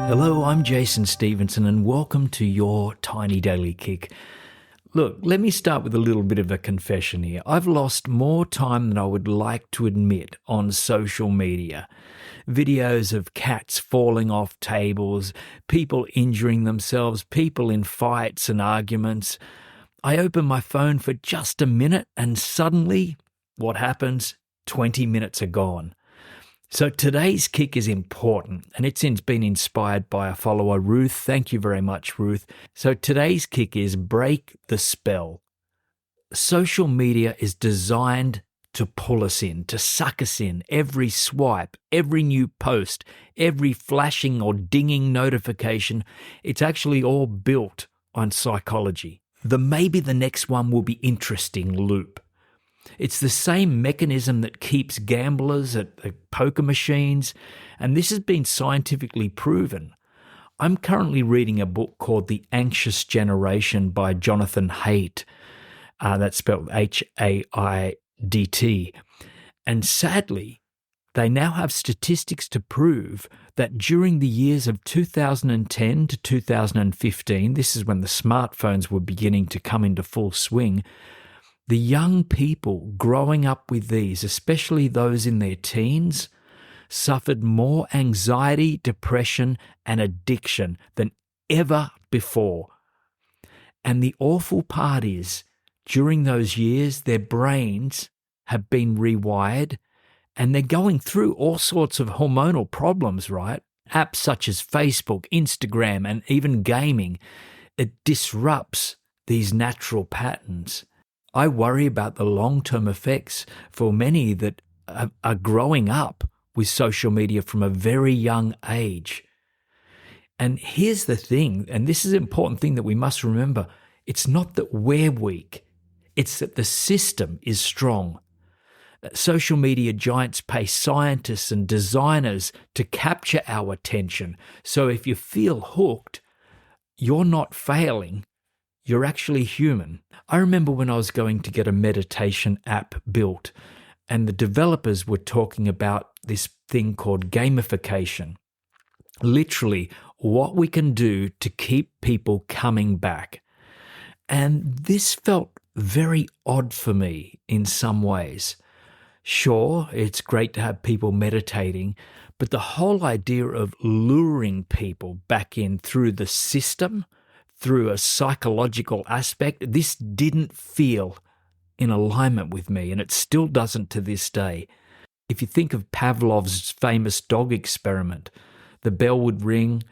Hello, I'm Jason Stephenson and welcome to your Tiny Daily Kick. Look, let me start with a little bit of a confession here. I've lost more time than I would like to admit on social media. Videos of cats falling off tables, people injuring themselves, people in fights and arguments. I open my phone for just a minute and suddenly, what happens? 20 minutes are gone. So today's kick is important, and it's been inspired by a follower, Ruth. Thank you very much, Ruth. So today's kick is break the spell. Social media is designed to pull us in, to suck us in. Every swipe, every new post, every flashing or dinging notification, it's actually all built on psychology. Maybe the next one will be interesting loop. It's the same mechanism that keeps gamblers at the poker machines, and this has been scientifically proven. I'm currently reading a book called The Anxious Generation by Jonathan Haidt. That's spelled Haidt. And sadly, they now have statistics to prove that during the years of 2010 to 2015, this is when the smartphones were beginning to come into full swing, the young people growing up with these, especially those in their teens, suffered more anxiety, depression, and addiction than ever before. And the awful part is, during those years, their brains have been rewired and they're going through all sorts of hormonal problems, right? Apps such as Facebook, Instagram, and even gaming, it disrupts these natural patterns. I worry about the long-term effects for many that are growing up with social media from a very young age. And here's the thing, and this is an important thing that we must remember. It's not that we're weak. It's that the system is strong. Social media giants pay scientists and designers to capture our attention. So if you feel hooked, you're not failing. You're actually human. I remember when I was going to get a meditation app built, and the developers were talking about this thing called gamification. Literally, what we can do to keep people coming back. And this felt very odd for me in some ways. Sure, it's great to have people meditating, but the whole idea of luring people back in through the system, through a psychological aspect, this didn't feel in alignment with me, and it still doesn't to this day. If you think of Pavlov's famous dog experiment, the bell would ring,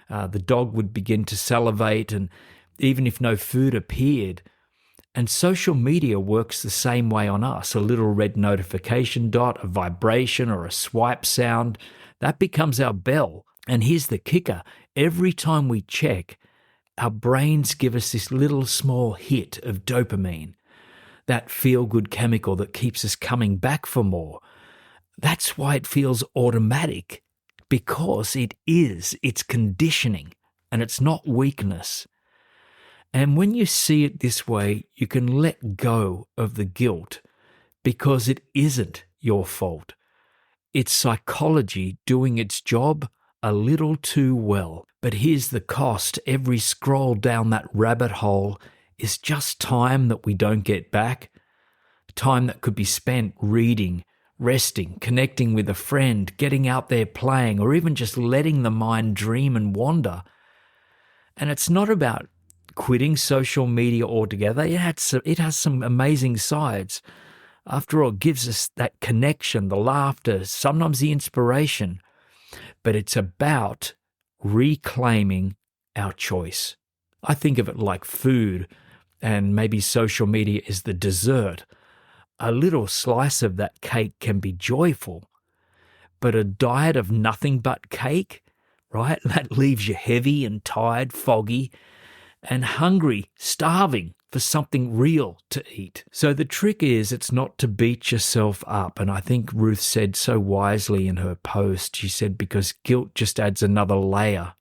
the dog would begin to salivate, and even if no food appeared, and social media works the same way on us. A little red notification dot, a vibration or a swipe sound, that becomes our bell. And here's the kicker. Every time we check, our brains give us this little small hit of dopamine, that feel-good chemical that keeps us coming back for more. That's why it feels automatic, because it is. It's conditioning, and it's not weakness. And when you see it this way, you can let go of the guilt, because it isn't your fault. It's psychology doing its job a little too well. But here's the cost. Every scroll down that rabbit hole is just time that we don't get back. Time that could be spent reading, resting, connecting with a friend, getting out there playing, or even just letting the mind dream and wander. And it's not about quitting social media altogether. It has some amazing sides. After all, it gives us that connection, the laughter, sometimes the inspiration. But it's about reclaiming our choice. I think of it like food, and maybe social media is the dessert. A little slice of that cake can be joyful, but a diet of nothing but cake, right? That leaves you heavy and tired, foggy, and hungry, starving for something real to eat. So the trick is, it's not to beat yourself up. And I think Ruth said so wisely in her post, she said, because guilt just adds another layer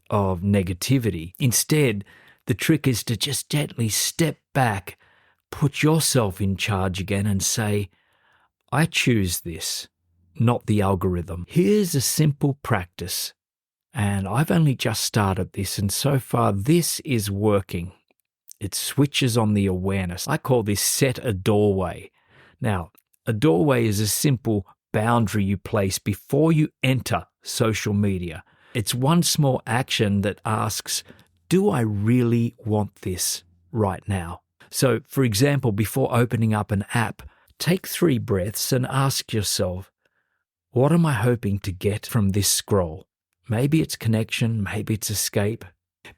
of negativity. Instead, the trick is to just gently step back, put yourself in charge again and say, I choose this, not the algorithm. Here's a simple practice, And I've only just started this, and so far this is working. It switches on the awareness. I call this set a doorway. Now, a doorway is a simple boundary you place before you enter social media. It's one small action that asks, do I really want this right now? So, for example, before opening up an app, take 3 breaths and ask yourself, what am I hoping to get from this scroll? Maybe it's connection, maybe it's escape.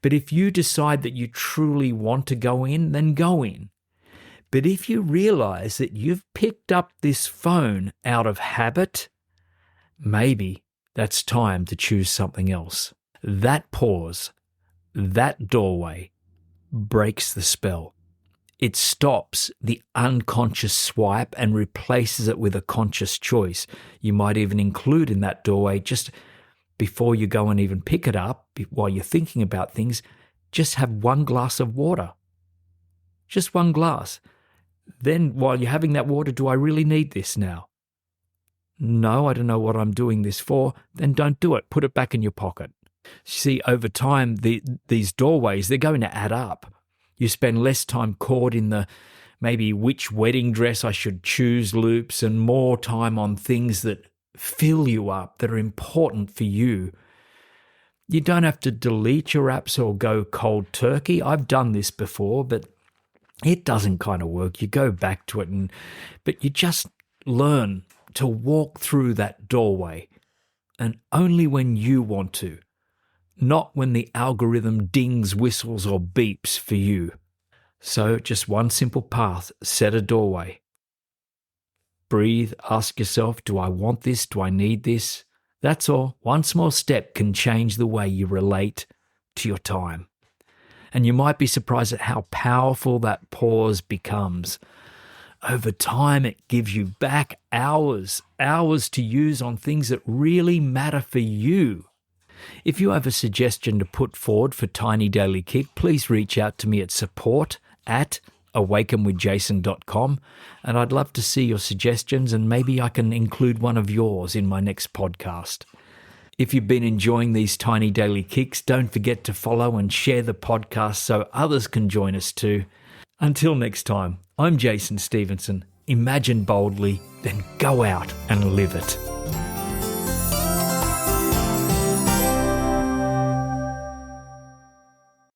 But if you decide that you truly want to go in, then go in. But if you realize that you've picked up this phone out of habit, maybe that's time to choose something else. That pause, that doorway, breaks the spell. It stops the unconscious swipe and replaces it with a conscious choice. You might even include in that doorway, just before you go and even pick it up, while you're thinking about things, just have 1 glass of water. Just 1 glass. Then while you're having that water, do I really need this now? No, I don't know what I'm doing this for. Then don't do it. Put it back in your pocket. See, over time, these doorways, they're going to add up. You spend less time caught in the maybe which wedding dress I should choose loops, and more time on things that fill you up, that are important for you. You don't have to delete your apps or go cold turkey. I've done this before, but it doesn't kind of work. You go back to it, but you just learn to walk through that doorway, and only when you want to, not when the algorithm dings, whistles, or beeps for you. So just one simple path, set a doorway. Breathe, ask yourself, do I want this? Do I need this? That's all. One small step can change the way you relate to your time. And you might be surprised at how powerful that pause becomes. Over time, it gives you back hours to use on things that really matter for you. If you have a suggestion to put forward for Tiny Daily Kick, please reach out to me at support@awakenwithjason.com, and I'd love to see your suggestions, and maybe I can include one of yours in my next podcast. If you've been enjoying these Tiny Daily Kicks, don't forget to follow and share the podcast so others can join us too. Until next time, I'm Jason Stephenson. Imagine boldly, then go out and live it.